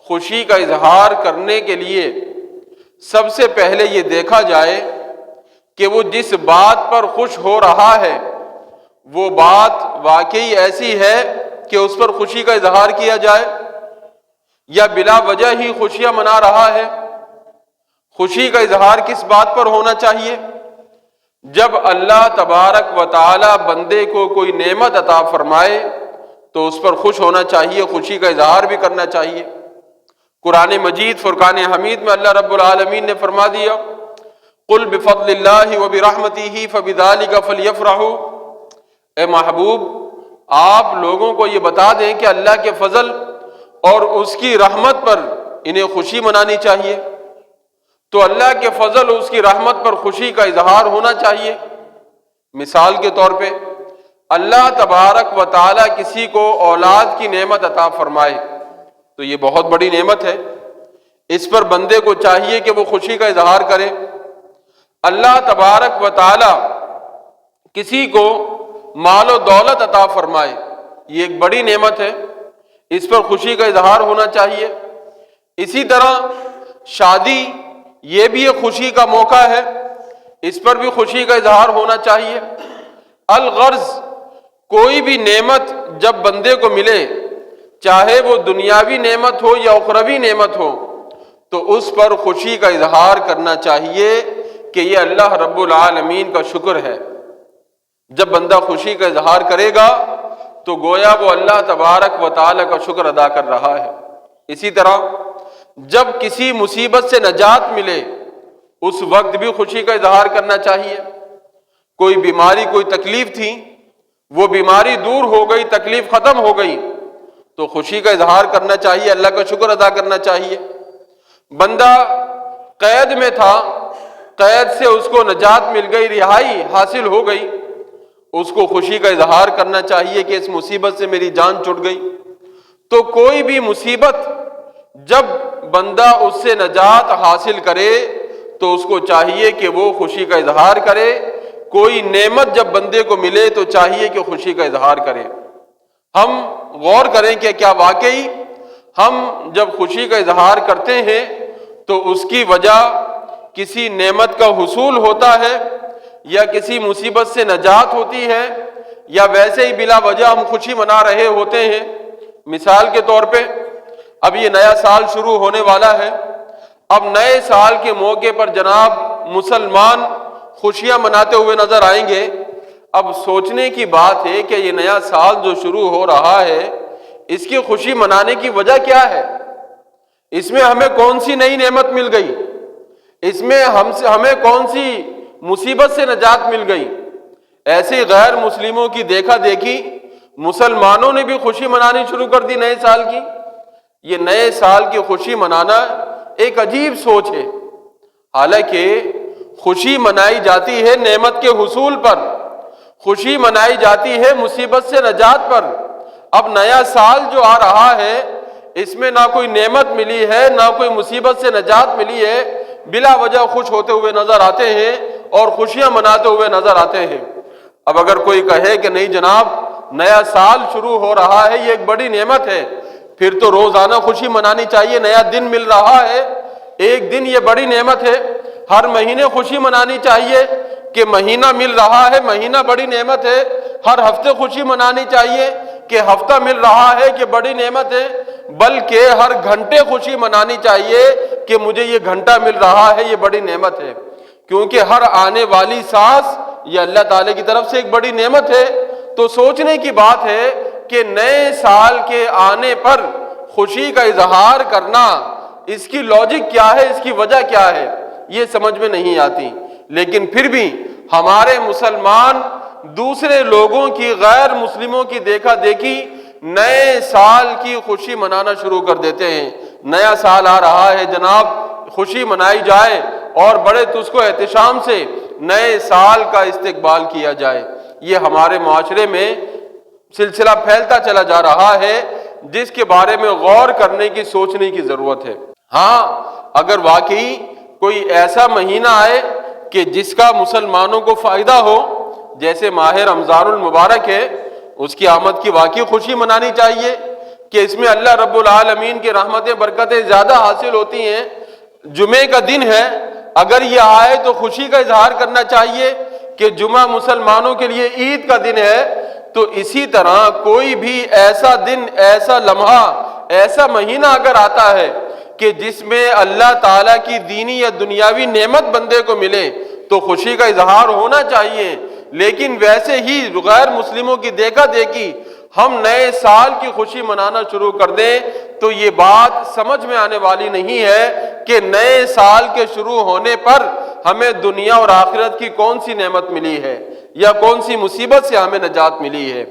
خوشی کا اظہار کرنے کے لیے سب سے پہلے یہ دیکھا جائے کہ وہ جس بات پر خوش ہو رہا ہے وہ بات واقعی ایسی ہے کہ اس پر خوشی کا اظہار کیا جائے، یا بلا وجہ ہی خوشیاں منا رہا ہے۔ خوشی کا اظہار کس بات پر ہونا چاہیے؟ جب اللہ تبارک و تعالی بندے کو کوئی نعمت عطا فرمائے تو اس پر خوش ہونا چاہیے، خوشی کا اظہار بھی کرنا چاہیے۔ قرآن مجید فرقان حمید میں اللہ رب العالمین نے فرما دیا، قل بفضل اللہ وبرحمتہ فبذلک فلیفرحوا، اے محبوب آپ لوگوں کو یہ بتا دیں کہ اللہ کے فضل اور اس کی رحمت پر انہیں خوشی منانی چاہیے۔ تو اللہ کے فضل اور اس کی رحمت پر خوشی کا اظہار ہونا چاہیے۔ مثال کے طور پہ اللہ تبارک و تعالی کسی کو اولاد کی نعمت عطا فرمائے تو یہ بہت بڑی نعمت ہے، اس پر بندے کو چاہیے کہ وہ خوشی کا اظہار کرے۔ اللہ تبارک و تعالی کسی کو مال و دولت عطا فرمائے، یہ ایک بڑی نعمت ہے، اس پر خوشی کا اظہار ہونا چاہیے۔ اسی طرح شادی یہ بھی ایک خوشی کا موقع ہے، اس پر بھی خوشی کا اظہار ہونا چاہیے۔ الغرض کوئی بھی نعمت جب بندے کو ملے، چاہے وہ دنیاوی نعمت ہو یا اخروی نعمت ہو، تو اس پر خوشی کا اظہار کرنا چاہیے کہ یہ اللہ رب العالمین کا شکر ہے۔ جب بندہ خوشی کا اظہار کرے گا تو گویا وہ اللہ تبارک و تعالی کا شکر ادا کر رہا ہے۔ اسی طرح جب کسی مصیبت سے نجات ملے اس وقت بھی خوشی کا اظہار کرنا چاہیے۔ کوئی بیماری کوئی تکلیف تھی، وہ بیماری دور ہو گئی، تکلیف ختم ہو گئی تو خوشی کا اظہار کرنا چاہیے، اللہ کا شکر ادا کرنا چاہیے۔ بندہ قید میں تھا، قید سے اس کو نجات مل گئی، رہائی حاصل ہو گئی، اس کو خوشی کا اظہار کرنا چاہیے کہ اس مصیبت سے میری جان چھٹ گئی۔ تو کوئی بھی مصیبت جب بندہ اس سے نجات حاصل کرے تو اس کو چاہیے کہ وہ خوشی کا اظہار کرے۔ کوئی نعمت جب بندے کو ملے تو چاہیے کہ خوشی کا اظہار کرے۔ ہم غور کریں کہ کیا واقعی ہم جب خوشی کا اظہار کرتے ہیں تو اس کی وجہ کسی نعمت کا حصول ہوتا ہے یا کسی مصیبت سے نجات ہوتی ہے، یا ویسے ہی بلا وجہ ہم خوشی منا رہے ہوتے ہیں؟ مثال کے طور پہ اب یہ نیا سال شروع ہونے والا ہے، اب نئے سال کے موقع پر جناب مسلمان خوشیاں مناتے ہوئے نظر آئیں گے۔ اب سوچنے کی بات ہے کہ یہ نیا سال جو شروع ہو رہا ہے اس کی خوشی منانے کی وجہ کیا ہے؟ اس میں ہمیں کون سی نئی نعمت مل گئی؟ اس میں ہمیں کون سی مصیبت سے نجات مل گئی؟ ایسے غیر مسلموں کی دیکھا دیکھی مسلمانوں نے بھی خوشی منانی شروع کر دی نئے سال کی۔ یہ نئے سال کی خوشی منانا ایک عجیب سوچ ہے۔ حالانکہ خوشی منائی جاتی ہے نعمت کے حصول پر، خوشی منائی جاتی ہے مصیبت سے نجات پر۔ اب نیا سال جو آ رہا ہے اس میں نہ کوئی نعمت ملی ہے نہ کوئی مصیبت سے نجات ملی ہے، بلا وجہ خوش ہوتے ہوئے نظر آتے ہیں اور خوشیاں مناتے ہوئے نظر آتے ہیں۔ اب اگر کوئی کہے کہ نہیں جناب نیا سال شروع ہو رہا ہے، یہ ایک بڑی نعمت ہے، پھر تو روزانہ خوشی منانی چاہیے، نیا دن مل رہا ہے، ایک دن یہ بڑی نعمت ہے، ہر مہینے خوشی منانی چاہیے کہ مہینہ مل رہا ہے، مہینہ بڑی نعمت ہے، ہر ہفتے خوشی منانی چاہیے کہ ہفتہ مل رہا ہے کہ بڑی نعمت ہے، بلکہ ہر گھنٹے خوشی منانی چاہیے کہ مجھے یہ گھنٹہ مل رہا ہے، یہ بڑی نعمت ہے، کیونکہ ہر آنے والی سانس یہ اللہ تعالی کی طرف سے ایک بڑی نعمت ہے۔ تو سوچنے کی بات ہے کہ نئے سال کے آنے پر خوشی کا اظہار کرنا، اس کی لاجک کیا ہے، اس کی وجہ کیا ہے، یہ سمجھ میں نہیں آتی۔ لیکن پھر بھی ہمارے مسلمان دوسرے لوگوں کی، غیر مسلموں کی دیکھا دیکھی نئے سال کی خوشی منانا شروع کر دیتے ہیں۔ نیا سال آ رہا ہے جناب، خوشی منائی جائے اور بڑے تجھ کو احتشام سے نئے سال کا استقبال کیا جائے۔ یہ ہمارے معاشرے میں سلسلہ پھیلتا چلا جا رہا ہے، جس کے بارے میں غور کرنے کی، سوچنے کی ضرورت ہے۔ ہاں اگر واقعی کوئی ایسا مہینہ آئے کہ جس کا مسلمانوں کو فائدہ ہو، جیسے ماہ رمضان المبارک ہے، اس کی آمد کی واقعی خوشی منانی چاہیے کہ اس میں اللہ رب العالمین کی رحمتیں برکتیں زیادہ حاصل ہوتی ہیں۔ جمعے کا دن ہے، اگر یہ آئے تو خوشی کا اظہار کرنا چاہیے کہ جمعہ مسلمانوں کے لیے عید کا دن ہے۔ تو اسی طرح کوئی بھی ایسا دن، ایسا لمحہ، ایسا مہینہ اگر آتا ہے کہ جس میں اللہ تعالیٰ کی دینی یا دنیاوی نعمت بندے کو ملے تو خوشی کا اظہار ہونا چاہیے۔ لیکن ویسے ہی غیر مسلموں کی دیکھا دیکھی ہم نئے سال کی خوشی منانا شروع کر دیں تو یہ بات سمجھ میں آنے والی نہیں ہے کہ نئے سال کے شروع ہونے پر ہمیں دنیا اور آخرت کی کون سی نعمت ملی ہے یا کون سی مصیبت سے ہمیں نجات ملی ہے۔